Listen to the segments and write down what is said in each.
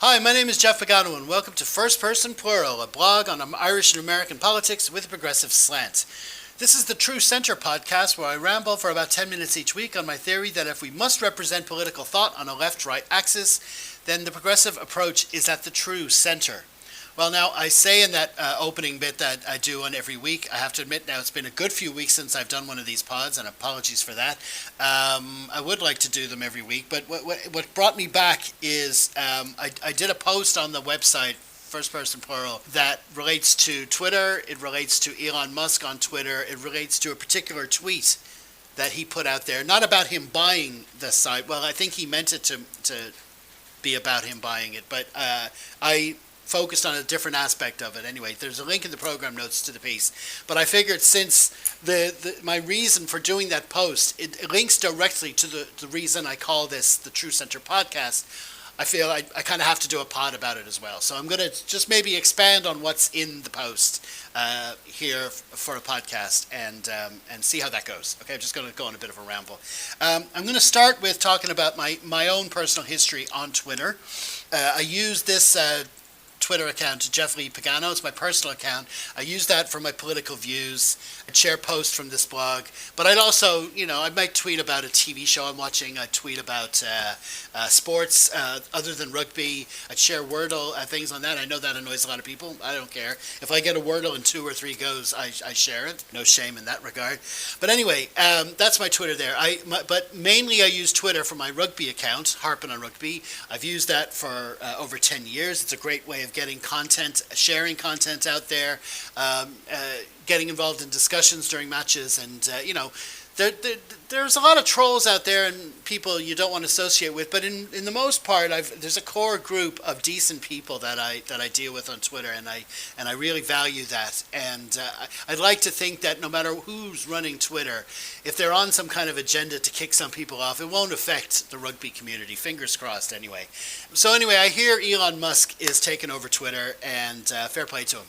Hi, my name is Jeff Pagano, and welcome to First Person Plural, a blog on Irish and American politics with a progressive slant. This is the True Center podcast where I ramble for about 10 minutes each week on my theory that if we must represent political thought on a left-right axis, then the progressive approach is at the true center. Well, now, I say in that opening bit that I do on every week, I have to admit now it's been a good few weeks since I've done one of these pods, and apologies for that. I would like to do them every week, but what brought me back is I did a post on the website, First Person Plural, that relates to Twitter, it relates to Elon Musk on Twitter, it relates to a particular tweet that he put out there, not about him buying the site. Well, I think he meant it to be about him buying it, but I focused on a different aspect of it. Anyway, there's a link in the program notes to the piece. But I figured since my reason for doing that post, it links directly to the reason I call this the True Center podcast, I feel I kind of have to do a pod about it as well. So I'm going to just maybe expand on what's in the post here for a podcast and see how that goes. Okay, I'm just going to go on a bit of a ramble. I'm going to start with talking about my own personal history on Twitter. I use this Twitter account, Jeff Lee Pagano. It's my personal account. I use that for my political views. I'd share posts from this blog. But I'd also, I might tweet about a TV show I'm watching. I'd tweet about sports other than rugby. I'd share Wordle things on that. I know that annoys a lot of people. I don't care. If I get a Wordle in 2 or 3 goes, I share it. No shame in that regard. But anyway, that's my Twitter there. But mainly I use Twitter for my rugby account, Harping on Rugby. I've used that for over 10 years. It's a great way of getting content, sharing content out there, getting involved in discussions during matches, and there's a lot of trolls out there and people you don't want to associate with. But in the most part, there's a core group of decent people that I deal with on Twitter, and I really value that. And I'd like to think that no matter who's running Twitter, if they're on some kind of agenda to kick some people off, it won't affect the rugby community. Fingers crossed, anyway. So anyway, I hear Elon Musk is taking over Twitter, and fair play to him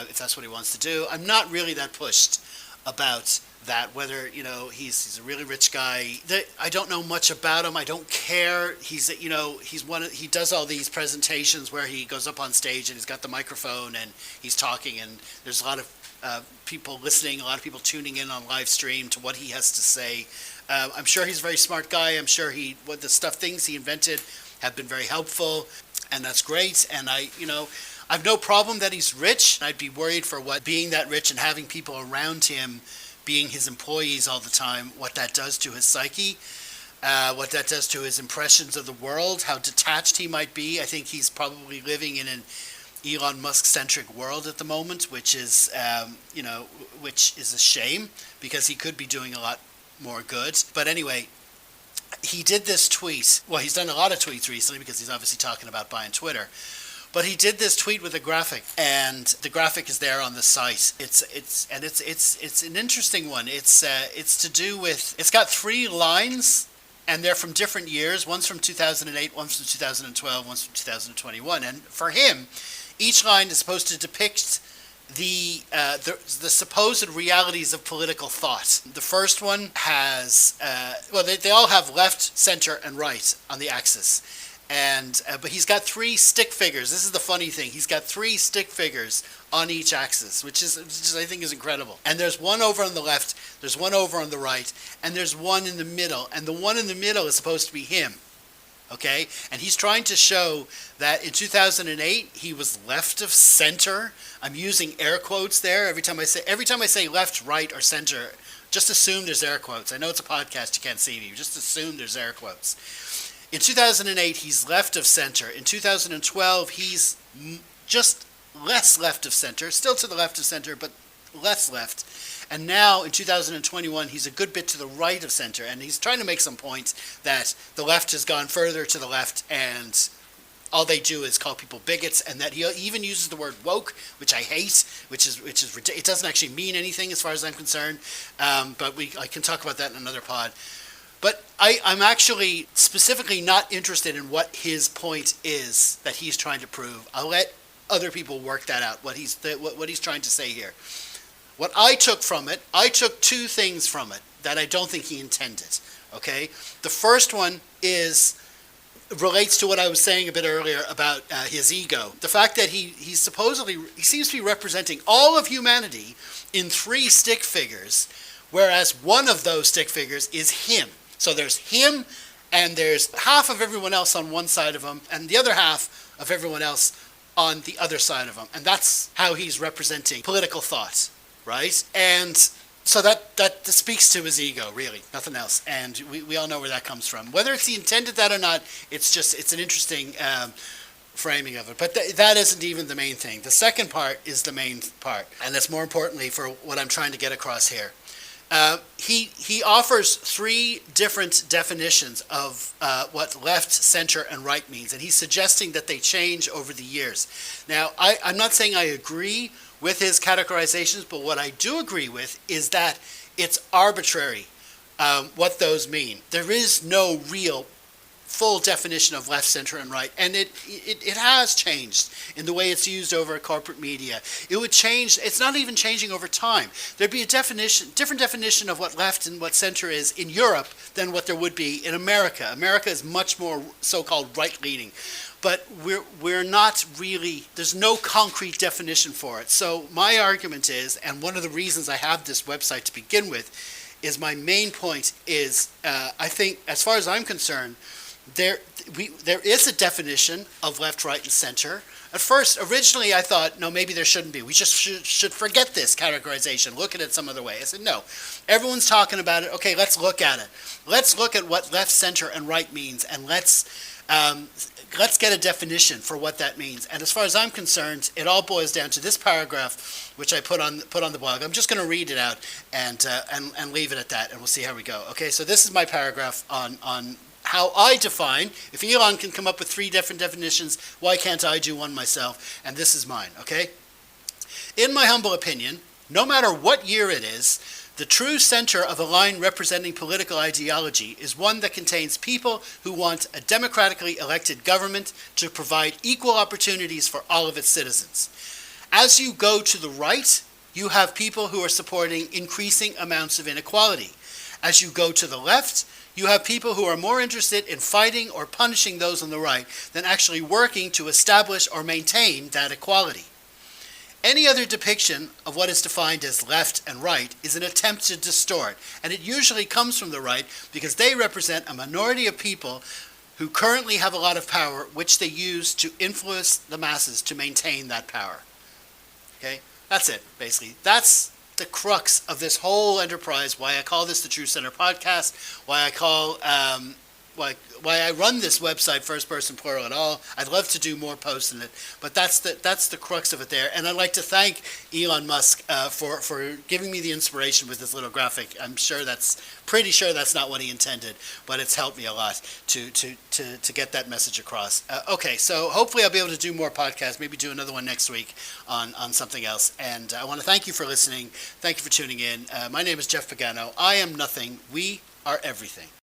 if that's what he wants to do. I'm not really that pushed about that, whether he's a really rich guy. I don't know much about him. I don't care. He does all these presentations where he goes up on stage and he's got the microphone and he's talking, and there's a lot of people listening, a lot of people tuning in on live stream to what he has to say. I'm sure he's a very smart guy. I'm sure things he invented have been very helpful, and that's great. And I've no problem that he's rich. I'd be worried for what being that rich and having people around him being his employees all the time, what that does to his psyche, what that does to his impressions of the world, how detached he might be. I think he's probably living in an Elon Musk-centric world at the moment, which is a shame because he could be doing a lot more good. But anyway, he did this tweet. Well, he's done a lot of tweets recently because he's obviously talking about buying Twitter. But he did this tweet with a graphic, and the graphic is there on the site. It's an interesting one. It's to do with. It's got 3 lines, and they're from different years. One's from 2008, one's from 2012, one's from 2021. And for him, each line is supposed to depict the supposed realities of political thought. The first one has they all have left, center, and right on the axis. And but he's got 3 stick figures. This is the funny thing. He's got 3 stick figures on each axis, which I think is incredible. And there's one over on the left, there's one over on the right, and there's one in the middle. And the one in the middle is supposed to be him. Okay? And he's trying to show that in 2008 he was left of center. I'm using air quotes there every time I say left, right, or center. Just assume there's air quotes. I know it's a podcast, you can't see me. Just assume there's air quotes. In 2008, he's left of center. In 2012, he's just less left of center, still to the left of center, but less left. And now, in 2021, he's a good bit to the right of center, and he's trying to make some point that the left has gone further to the left, and all they do is call people bigots, and that he even uses the word woke, which I hate, which is it doesn't actually mean anything as far as I'm concerned, but I can talk about that in another pod. But I'm actually specifically not interested in what his point is that he's trying to prove. I'll let other people work that out, what he's trying to say here. What I took from it, I took 2 things from it that I don't think he intended. Okay? The first one is relates to what I was saying a bit earlier about his ego. The fact that he seems to be representing all of humanity in 3 stick figures, whereas one of those stick figures is him. So there's him, and there's half of everyone else on one side of him, and the other half of everyone else on the other side of him. And that's how he's representing political thought, right? And so that speaks to his ego, really, nothing else. And we all know where that comes from. Whether he intended that or not, it's an interesting framing of it. But that isn't even the main thing. The second part is the main part, and that's more importantly for what I'm trying to get across here. He offers 3 different definitions of what left, center, and right means, and he's suggesting that they change over the years. Now, I'm not saying I agree with his categorizations, but what I do agree with is that it's arbitrary what those mean. There is no real full definition of left, center, and right, and it has changed in the way it's used over corporate media. It would change. It's not even changing over time. There'd be a different definition of what left and what center is in Europe than what there would be in America. America is much more so-called right-leaning, but we're not really. There's no concrete definition for it. So my argument is, and one of the reasons I have this website to begin with, is my main point is I think, as far as I'm concerned, there is a definition of left, right, and center. At first, originally, I thought, no, maybe there shouldn't be. We just should forget this categorization, look at it some other way. I said, no, everyone's talking about it. Okay, let's look at it. Let's look at what left, center, and right means, and let's get a definition for what that means. And as far as I'm concerned, it all boils down to this paragraph, which I put on the blog. I'm just going to read it out and leave it at that, and we'll see how we go. Okay, so this is my paragraph on how I define. If Elon can come up with 3 different definitions, why can't I do one myself? And this is mine, okay? In my humble opinion, no matter what year it is, the true center of a line representing political ideology is one that contains people who want a democratically elected government to provide equal opportunities for all of its citizens. As you go to the right, you have people who are supporting increasing amounts of inequality. As you go to the left, you have people who are more interested in fighting or punishing those on the right than actually working to establish or maintain that equality. Any other depiction of what is defined as left and right is an attempt to distort, and it usually comes from the right because they represent a minority of people who currently have a lot of power, which they use to influence the masses to maintain that power. Okay? That's it, basically. That's the crux of this whole enterprise, why I call this the True Center Podcast, why I call why I run this website, First Person Plural at all. I'd love to do more posts in it, but that's the crux of it there. And I'd like to thank Elon Musk for giving me the inspiration with this little graphic. I'm pretty sure that's not what he intended, but it's helped me a lot to get that message across. Okay, so hopefully I'll be able to do more podcasts, maybe do another one next week on something else. And I want to thank you for listening. Thank you for tuning in. My name is Jeff Pagano. I am nothing. We are everything.